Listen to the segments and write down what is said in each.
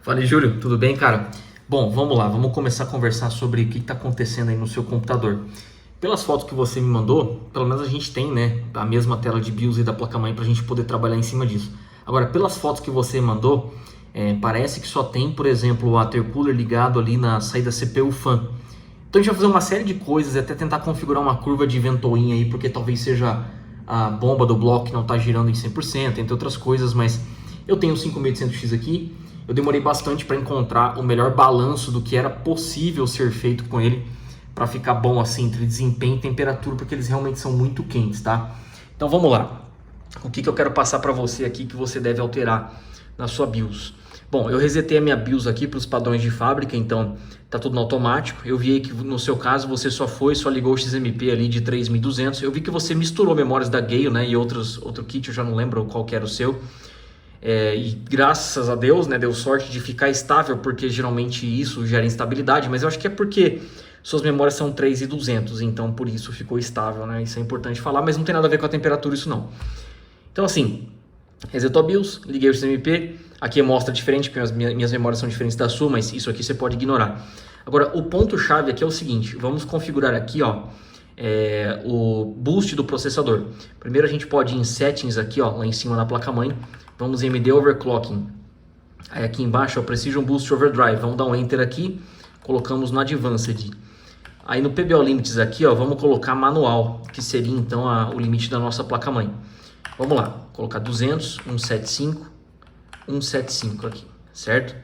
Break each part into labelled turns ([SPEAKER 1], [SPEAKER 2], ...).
[SPEAKER 1] Fala, Júlio, tudo bem, cara? Bom, vamos lá, vamos começar a conversar sobre o que está acontecendo aí no seu computador. Pelas fotos que você me mandou, pelo menos a gente tem, né, a mesma tela de BIOS e da placa-mãe para a gente poder trabalhar em cima disso. Agora, pelas fotos que você mandou, parece que só tem, por exemplo, o watercooler ligado ali na saída CPU fan. Então a gente vai fazer uma série de coisas e até tentar configurar uma curva de ventoinha aí, porque talvez seja a bomba do bloco que não está girando em 100%, entre outras coisas, mas eu tenho o 5800X aqui. Eu demorei bastante para encontrar o melhor balanço do que era possível ser feito com ele para ficar bom assim entre desempenho e temperatura, porque eles realmente são muito quentes, tá? Então vamos lá. O que eu quero passar para você aqui que você deve alterar na sua BIOS? Bom, eu resetei a minha BIOS aqui para os padrões de fábrica, então tá tudo no automático. Eu vi aí que no seu caso você só ligou o XMP ali de 3200. Eu vi que você misturou memórias da Gale, né, e outro kit, eu já não lembro qual que era o seu. E graças a Deus, né, deu sorte de ficar estável, porque geralmente isso gera instabilidade, mas eu acho que é porque suas memórias são 3200, então por isso ficou estável, né? Isso é importante falar, mas não tem nada a ver com a temperatura isso não. Então assim, resetou a BIOS, liguei o XMP, aqui mostra diferente, porque minhas memórias são diferentes da sua, mas isso aqui você pode ignorar. Agora, o ponto-chave aqui é o seguinte, vamos configurar aqui, ó, o boost do processador. Primeiro a gente pode ir em settings aqui, ó, lá em cima na placa-mãe. Vamos em MD Overclocking. Aí aqui embaixo é o Precision Boost Overdrive. Vamos dar um Enter aqui. Colocamos no Advanced. Aí no PBO Limits aqui, ó, vamos colocar manual, que seria então o limite da nossa placa-mãe. Vamos lá. Colocar 200, 175, 175 aqui, certo?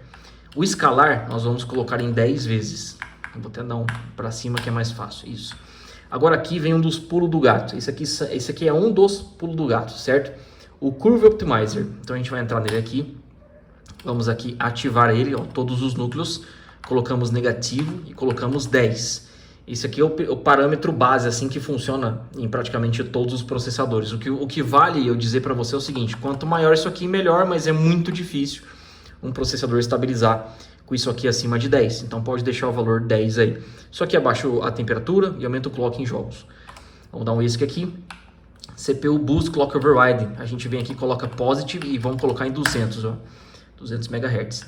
[SPEAKER 1] O escalar nós vamos colocar em 10 vezes. Vou até dar um para cima que é mais fácil. Isso. Agora aqui vem um dos pulos do gato. Esse aqui é um dos pulos do gato, certo? O Curve Optimizer, então a gente vai entrar nele aqui, vamos aqui ativar ele, ó, todos os núcleos, colocamos negativo e colocamos 10. Esse aqui é o parâmetro base assim que funciona em praticamente todos os processadores. O que vale eu dizer para você é o seguinte, quanto maior isso aqui melhor, mas é muito difícil um processador estabilizar com isso aqui acima de 10, então pode deixar o valor 10 aí. Só que abaixo a temperatura e aumenta o clock em jogos. Vamos dar um ESC aqui. CPU Boost Clock Override, a gente vem aqui e coloca Positive e vamos colocar em 200, ó, 200 MHz.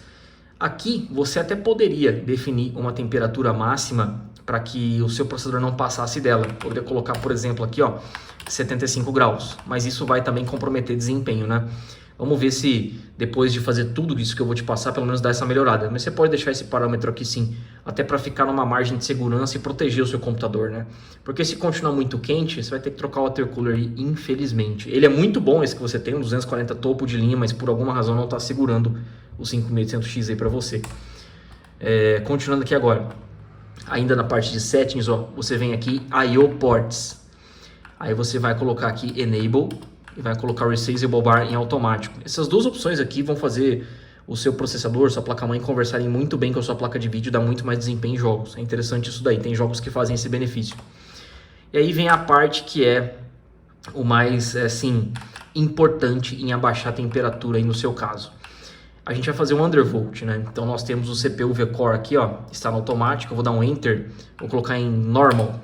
[SPEAKER 1] Aqui você até poderia definir uma temperatura máxima para que o seu processador não passasse dela. Poderia colocar, por exemplo, aqui, ó, 75 graus, mas isso vai também comprometer desempenho, né? Vamos ver se depois de fazer tudo isso que eu vou te passar, pelo menos dá essa melhorada. Mas você pode deixar esse parâmetro aqui sim, até para ficar numa margem de segurança e proteger o seu computador, né? Porque se continuar muito quente, você vai ter que trocar o watercooler aí, infelizmente. Ele é muito bom esse que você tem, um 240 topo de linha, mas por alguma razão não está segurando o 5800X aí para você. Continuando aqui agora, ainda na parte de settings, ó, você vem aqui I/O Ports. Aí você vai colocar aqui Enable e vai colocar o Resizable Bar em automático. Essas duas opções aqui vão fazer o seu processador, sua placa-mãe conversarem muito bem com a sua placa de vídeo, dá muito mais desempenho em jogos. É interessante isso daí, tem jogos que fazem esse benefício. E aí vem a parte que é o mais, assim, importante em abaixar a temperatura aí no seu caso. A gente vai fazer um undervolt, né? Então nós temos o CPU V-Core aqui, ó, está no automático, eu vou dar um Enter, vou colocar em Normal.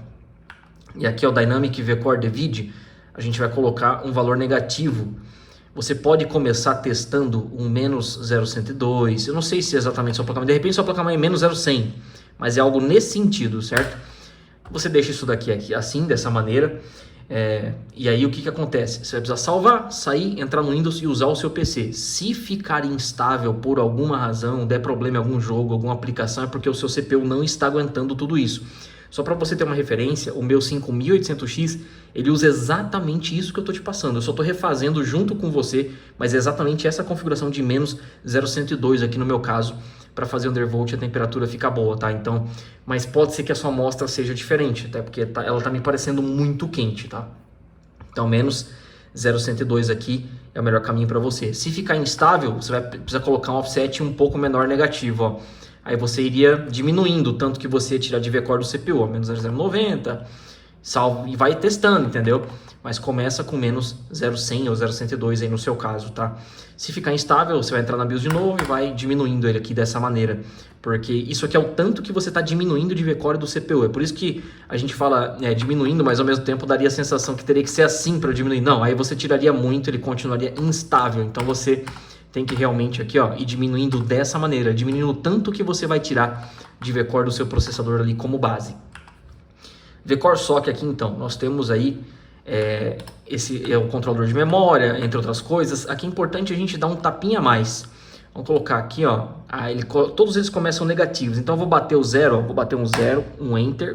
[SPEAKER 1] E aqui é o Dynamic V-Core DVID, a gente vai colocar um valor negativo. Você pode começar testando um menos 0,102, eu não sei se é exatamente sua placa-mãe, de repente sua placa-mãe é menos 0,100, mas é algo nesse sentido, certo? Você deixa isso daqui assim, dessa maneira, e aí o que acontece? Você vai precisar salvar, sair, entrar no Windows e usar o seu PC. Se ficar instável por alguma razão, der problema em algum jogo, alguma aplicação, é porque o seu CPU não está aguentando tudo isso. Só para você ter uma referência, o meu 5800X, ele usa exatamente isso que eu estou te passando. Eu só estou refazendo junto com você, mas é exatamente essa configuração de menos 0,102 aqui no meu caso, para fazer undervolt e a temperatura ficar boa, tá? Então, mas pode ser que a sua amostra seja diferente, até porque ela está me parecendo muito quente, tá? Então, menos 0,102 aqui é o melhor caminho para você. Se ficar instável, você vai precisar colocar um offset um pouco menor negativo, ó. Aí você iria diminuindo o tanto que você tirar de V-Core do CPU, menos 0,090, salvo, e vai testando, entendeu? Mas começa com menos 0,100 ou 0,102 aí no seu caso, tá? Se ficar instável, você vai entrar na BIOS de novo e vai diminuindo ele aqui dessa maneira. Porque isso aqui é o tanto que você está diminuindo de V-Core do CPU. É por isso que a gente fala diminuindo, mas ao mesmo tempo daria a sensação que teria que ser assim para diminuir. Não, aí você tiraria muito, ele continuaria instável. Então você tem que realmente aqui, ó, ir diminuindo dessa maneira, diminuindo o tanto que você vai tirar de VCore do seu processador ali como base. VCore Sock aqui então, nós temos aí esse é o controlador de memória, entre outras coisas. Aqui é importante a gente dar um tapinha a mais. Vamos colocar aqui, ó, todos eles começam negativos, então eu vou bater o 0, ó, vou bater um 0, um Enter,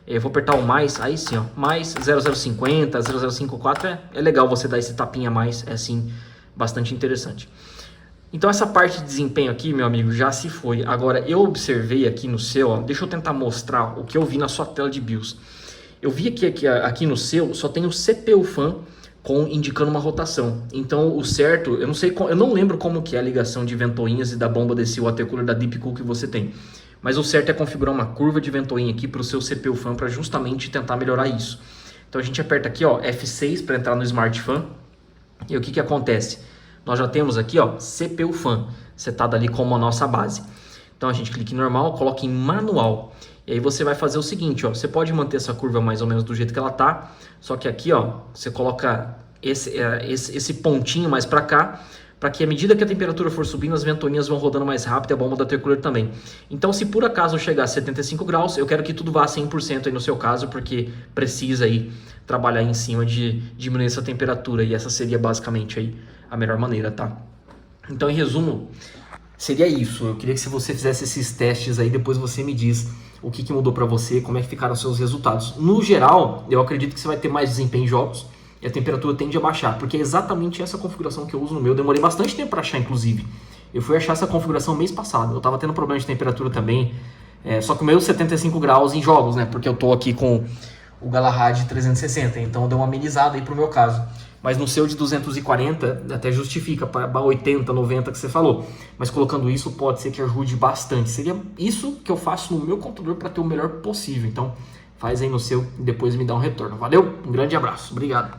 [SPEAKER 1] eu vou apertar o mais, aí sim, ó, mais 0050, 0054, é legal você dar esse tapinha a mais, é assim, bastante interessante. Então essa parte de desempenho aqui, meu amigo, já se foi. Agora eu observei aqui no seu, ó, deixa eu tentar mostrar o que eu vi na sua tela de BIOS. Eu vi aqui no seu só tem o CPU Fan indicando uma rotação. Então o certo, eu não lembro como que é a ligação de ventoinhas e da bomba desse water cooler da Deepcool que você tem. Mas o certo é configurar uma curva de ventoinha aqui para o seu CPU Fan para justamente tentar melhorar isso. Então a gente aperta aqui, ó, F6 para entrar no Smart Fan. E o que acontece? Nós já temos aqui, ó, CPU Fan setado ali como a nossa base. Então a gente clica em normal, coloca em manual. E aí você vai fazer o seguinte, ó, você pode manter essa curva mais ou menos do jeito que ela tá, só que aqui, ó, você coloca esse pontinho mais para cá, para que à medida que a temperatura for subindo, as ventoinhas vão rodando mais rápido e a bomba da water cooler também. Então se por acaso chegar a 75 graus, eu quero que tudo vá a 100% aí no seu caso, porque precisa aí trabalhar em cima de diminuir essa temperatura, e essa seria basicamente aí a melhor maneira, tá? Então em resumo, seria isso. Eu queria que se você fizesse esses testes aí, depois você me diz o que mudou para você, como é que ficaram os seus resultados. No geral, eu acredito que você vai ter mais desempenho em jogos e a temperatura tende a baixar, porque é exatamente essa configuração que eu uso no meu. Eu demorei bastante tempo para achar, inclusive. Eu fui achar essa configuração mês passado. Eu estava tendo problema de temperatura também, só que o meu 75 graus em jogos, né? Porque eu tô aqui com o Galahad 360, então deu uma amenizada aí pro meu caso. Mas no seu de 240 até justifica para 80, 90 que você falou. Mas colocando isso pode ser que ajude bastante. Seria isso que eu faço no meu computador para ter o melhor possível. Então faz aí no seu e depois me dá um retorno. Valeu? Um grande abraço. Obrigado.